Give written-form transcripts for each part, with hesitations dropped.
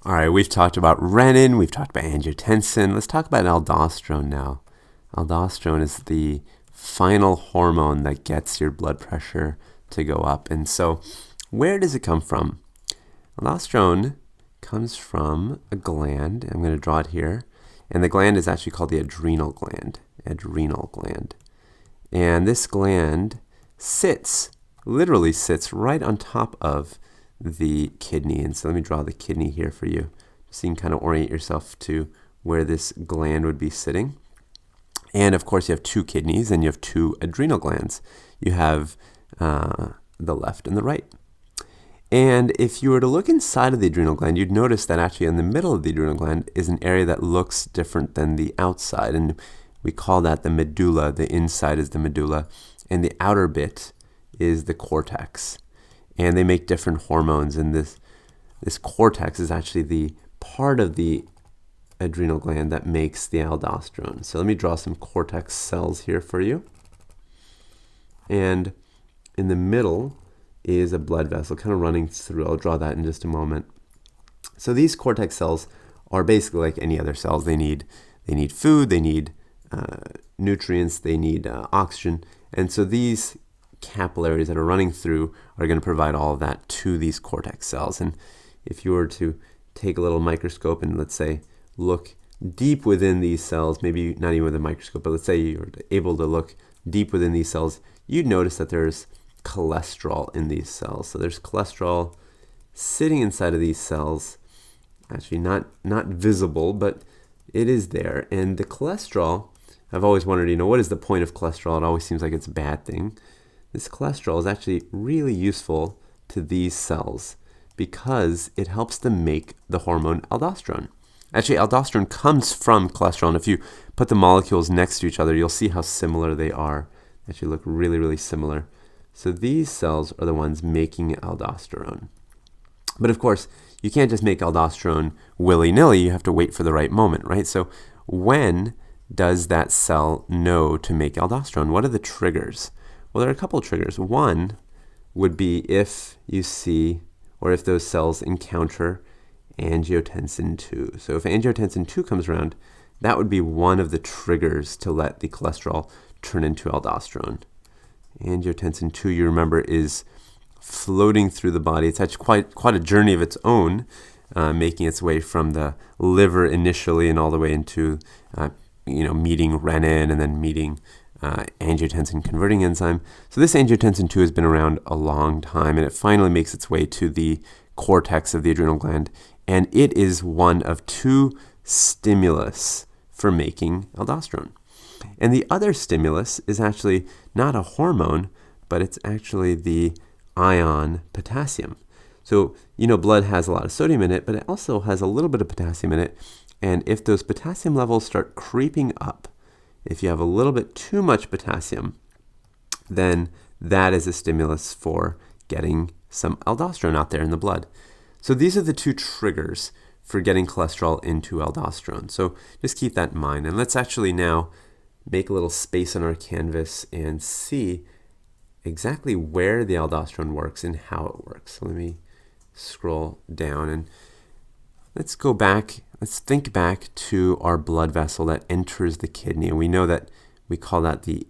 All right, we've talked about renin, we've talked about angiotensin. Let's talk about aldosterone now. Aldosterone is the final hormone that gets your blood pressure to go up. And so, where does it come from? Aldosterone comes from a gland. I'm going to draw it here. And the gland is actually called the adrenal gland. Adrenal gland. And this gland literally sits right on top of the kidney. And so let me draw the kidney here for you, so you can kind of orient yourself to where this gland would be sitting. And of course you have two kidneys and you have two adrenal glands. You have the left and the right. And if you were to look inside of the adrenal gland, you'd notice that actually in the middle of the adrenal gland is an area that looks different than the outside. And we call that the medulla. The inside is the medulla. And the outer bit is the cortex. And they make different hormones. And this cortex is actually the part of the adrenal gland that makes the aldosterone. So let me draw some cortex cells here for you. And in the middle is a blood vessel kind of running through. I'll draw that in just a moment. So these cortex cells are basically like any other cells. They need food, they need nutrients, they need oxygen. And so these capillaries that are running through are going to provide all of that to these cortex cells. And if you were to take a little microscope and let's say look deep within these cells, maybe not even with a microscope, but let's say you were able to look deep within these cells, you'd notice that there's cholesterol in these cells. So there's cholesterol sitting inside of these cells, actually not visible, but it is there. And the cholesterol, I've always wondered, what is the point of cholesterol? It always seems like it's a bad thing. This cholesterol is actually really useful to these cells because it helps them make the hormone aldosterone. Actually, aldosterone comes from cholesterol, and if you put the molecules next to each other, you'll see how similar they are. They actually look really, really similar. So these cells are the ones making aldosterone. But of course, you can't just make aldosterone willy-nilly. You have to wait for the right moment, right? So when does that cell know to make aldosterone? What are the triggers? Well, there are a couple of triggers. One would be if you see, or if those cells encounter angiotensin 2. So if angiotensin 2 comes around, that would be one of the triggers to let the cholesterol turn into aldosterone. Angiotensin 2, you remember, is floating through the body. It's actually quite a journey of its own, making its way from the liver initially and all the way into meeting renin and then meeting angiotensin converting enzyme. So this angiotensin 2 has been around a long time, and it finally makes its way to the cortex of the adrenal gland, and it is one of two stimulus for making aldosterone. And the other stimulus is actually not a hormone, but it's actually the ion potassium. So, blood has a lot of sodium in it, but it also has a little bit of potassium in it. And if those potassium levels start creeping up, if you have a little bit too much potassium, then that is a stimulus for getting some aldosterone out there in the blood. So these are the two triggers for getting cholesterol into aldosterone. So just keep that in mind. And let's actually now make a little space on our canvas and see exactly where the aldosterone works and how it works. So let me scroll down and let's go back. Let's think back to our blood vessel that enters the kidney. And we know that we call that the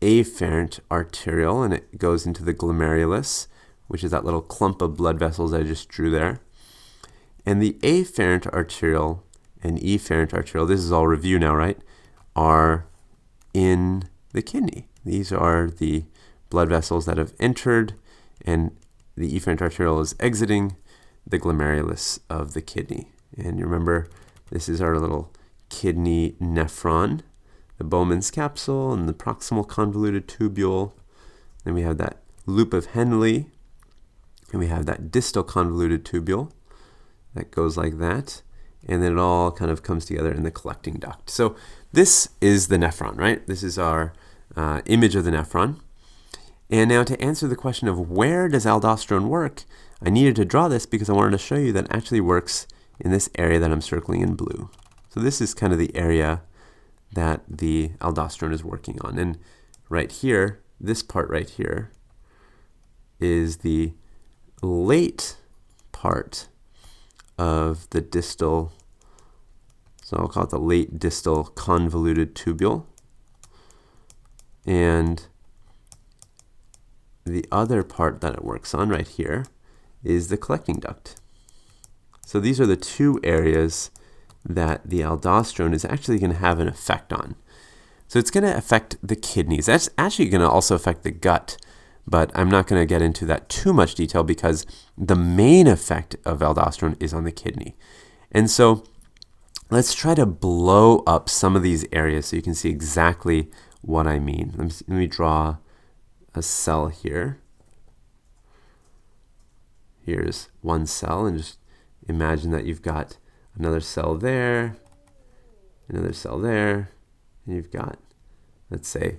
afferent arteriole, and it goes into the glomerulus, which is that little clump of blood vessels I just drew there. And the afferent arteriole and efferent arteriole, this is all review now, right, are in the kidney. These are the blood vessels that have entered, and the efferent arteriole is exiting the glomerulus of the kidney. And you remember, this is our little kidney nephron, the Bowman's capsule and the proximal convoluted tubule. Then we have that loop of Henle, and we have that distal convoluted tubule that goes like that. And then it all kind of comes together in the collecting duct. So this is the nephron, right? This is our image of the nephron. And now to answer the question of where does aldosterone work, I needed to draw this because I wanted to show you that it actually works in this area that I'm circling in blue. So this is kind of the area that the aldosterone is working on. And right here, this part right here, is the late part of the distal, so I'll call it the late distal convoluted tubule. And the other part that it works on right here is the collecting duct. So these are the two areas that the aldosterone is actually going to have an effect on. So it's going to affect the kidneys. That's actually going to also affect the gut, but I'm not going to get into that too much detail because the main effect of aldosterone is on the kidney. And so let's try to blow up some of these areas so you can see exactly what I mean. Let me draw a cell here. Here's one cell, and just imagine that you've got another cell there, another cell there, and you've got, let's say,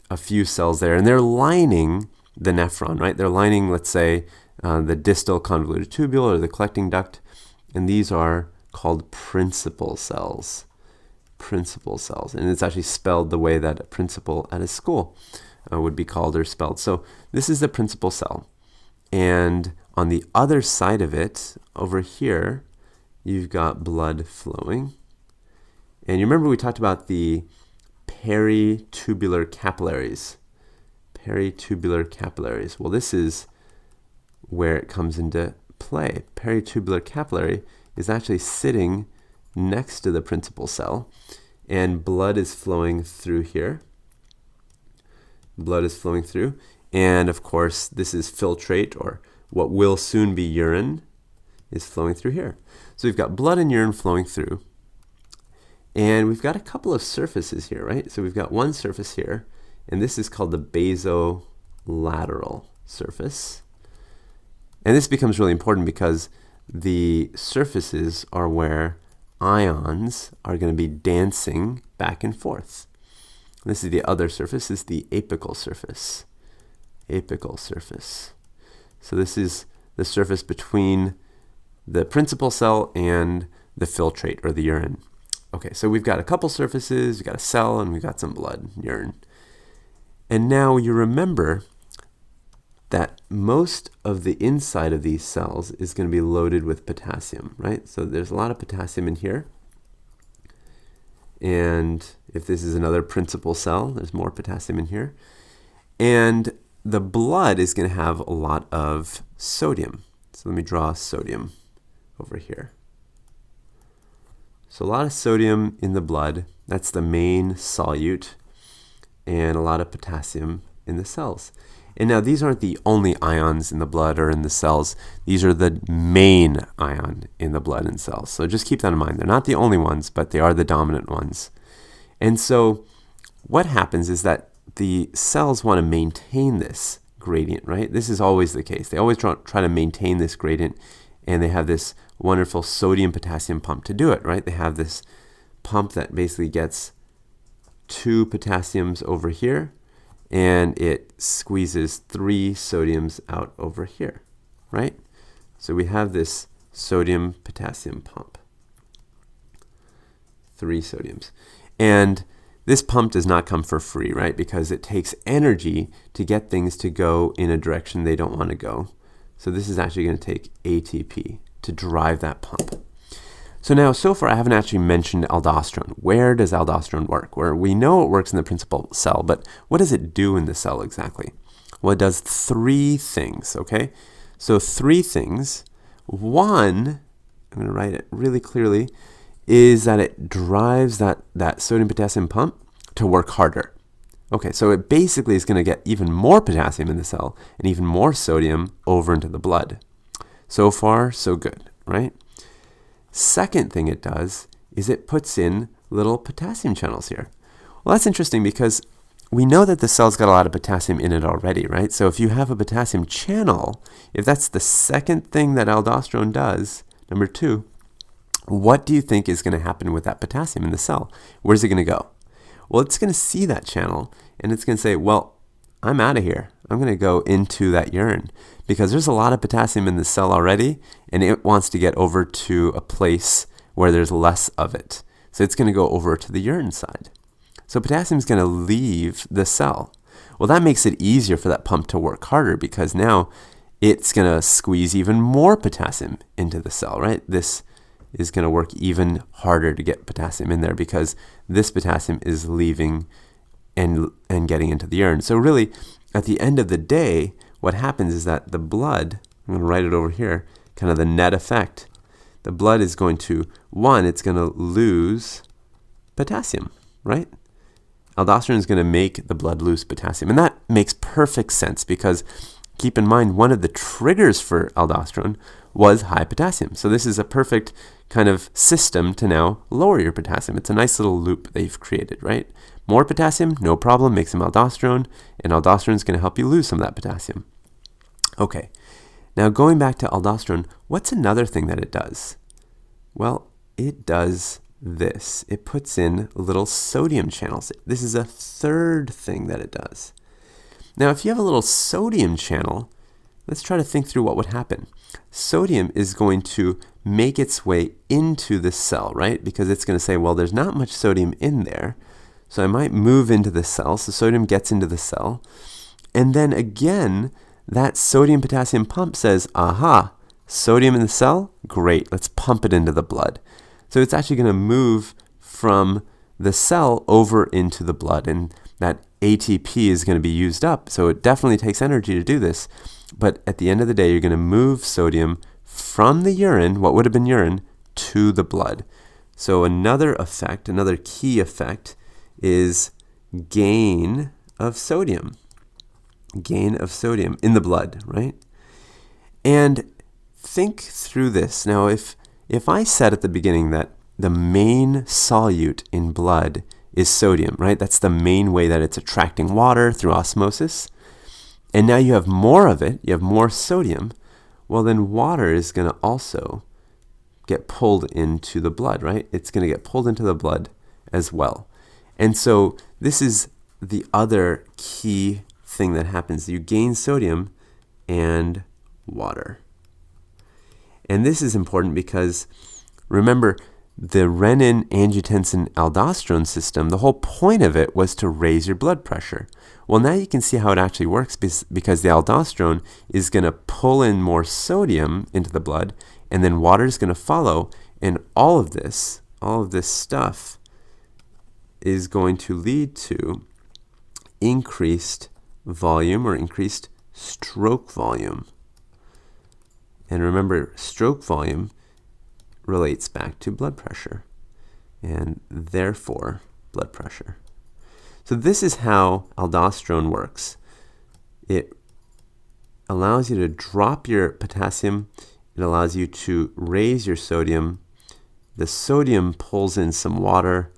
a few cells there, and they're lining the nephron, right? They're lining, let's say, the distal convoluted tubule or the collecting duct, and these are called principal cells. Principal cells, and it's actually spelled the way that a principal at a school would be called or spelled. So this is the principal cell, and on the other side of it, over here, you've got blood flowing. And you remember we talked about the peritubular capillaries. Peritubular capillaries. Well, this is where it comes into play. Peritubular capillary is actually sitting next to the principal cell, and blood is flowing through here. Blood is flowing through, and of course, this is filtrate, or what will soon be urine, is flowing through here. So we've got blood and urine flowing through, and we've got a couple of surfaces here, right? So we've got one surface here, and this is called the basolateral surface. And this becomes really important because the surfaces are where ions are going to be dancing back and forth. This is the other surface, this is the apical surface. Apical surface. So this is the surface between the principal cell and the filtrate, or the urine. Okay, so we've got a couple surfaces, we've got a cell, and we've got some blood, urine. And now you remember that most of the inside of these cells is going to be loaded with potassium, right? So there's a lot of potassium in here. And if this is another principal cell, there's more potassium in here. And the blood is going to have a lot of sodium. So let me draw sodium over here. So a lot of sodium in the blood, that's the main solute, and a lot of potassium in the cells. And now these aren't the only ions in the blood or in the cells. These are the main ion in the blood and cells. So just keep that in mind. They're not the only ones, but they are the dominant ones. And so what happens is that the cells want to maintain this gradient, right? This is always the case. They always try to maintain this gradient, and they have this wonderful sodium-potassium pump to do it, right? They have this pump that basically gets 2 potassiums over here, and it squeezes 3 sodiums out over here, right? So we have this sodium-potassium pump. 3 sodiums. And this pump does not come for free, right? Because it takes energy to get things to go in a direction they don't want to go. So this is actually going to take ATP to drive that pump. So now, so far, I haven't actually mentioned aldosterone. Where does aldosterone work? Where we know it works in the principal cell, but what does it do in the cell exactly? Well, it does 3 things, okay? So 3 things. One, I'm going to write it really clearly, is that it drives that sodium-potassium pump to work harder. Okay, so it basically is going to get even more potassium in the cell and even more sodium over into the blood. So far, so good, right? Second thing it does is it puts in little potassium channels here. Well, that's interesting because we know that the cell's got a lot of potassium in it already, right? So if you have a potassium channel, if that's the second thing that aldosterone does, number 2, what do you think is going to happen with that potassium in the cell? Where's it going to go? Well, it's going to see that channel, and it's going to say, well, I'm out of here. I'm going to go into that urine because there's a lot of potassium in the cell already, and it wants to get over to a place where there's less of it. So it's going to go over to the urine side. So potassium is going to leave the cell. Well, that makes it easier for that pump to work harder because now it's going to squeeze even more potassium into the cell, right? This is going to work even harder to get potassium in there because this potassium is leaving and getting into the urine. So really, at the end of the day, what happens is that the blood, I'm going to write it over here, kind of the net effect, the blood is going to, it's going to lose potassium, right? Aldosterone is going to make the blood lose potassium. And that makes perfect sense because keep in mind, one of the triggers for aldosterone was high potassium. So this is a perfect kind of system to now lower your potassium. It's a nice little loop that you've created, right? More potassium, no problem, make some aldosterone, and aldosterone is going to help you lose some of that potassium. Okay, now going back to aldosterone, what's another thing that it does? Well, it does this. It puts in little sodium channels. This is a third thing that it does. Now, if you have a little sodium channel, let's try to think through what would happen. Sodium is going to make its way into the cell, right? Because it's going to say, well, there's not much sodium in there, so I might move into the cell. So sodium gets into the cell. And then again, that sodium-potassium pump says, aha, sodium in the cell? Great, let's pump it into the blood. So it's actually going to move from the cell over into the blood, and that ATP is going to be used up. So it definitely takes energy to do this. But at the end of the day, you're going to move sodium from the urine, what would have been urine, to the blood. So another effect, another key effect, is gain of sodium. Gain of sodium in the blood, right? And think through this. Now, if I said at the beginning that the main solute in blood is sodium, right? That's the main way that it's attracting water through osmosis. And now you have more of it, you have more sodium. Well, then water is going to also get pulled into the blood, right? It's going to get pulled into the blood as well. And so this is the other key thing that happens. You gain sodium and water. And this is important because, remember, the renin-angiotensin-aldosterone system, the whole point of it was to raise your blood pressure. Well, now you can see how it actually works because the aldosterone is going to pull in more sodium into the blood, and then water is going to follow, and all of this stuff is going to lead to increased volume or increased stroke volume. And remember, stroke volume relates back to blood pressure, and therefore blood pressure. So this is how aldosterone works. It allows you to drop your potassium. It allows you to raise your sodium. The sodium pulls in some water,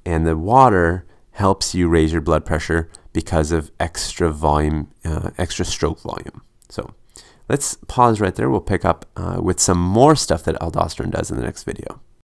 and the water helps you raise your blood pressure because of extra volume, extra stroke volume. So let's pause right there. We'll pick up with some more stuff that aldosterone does in the next video.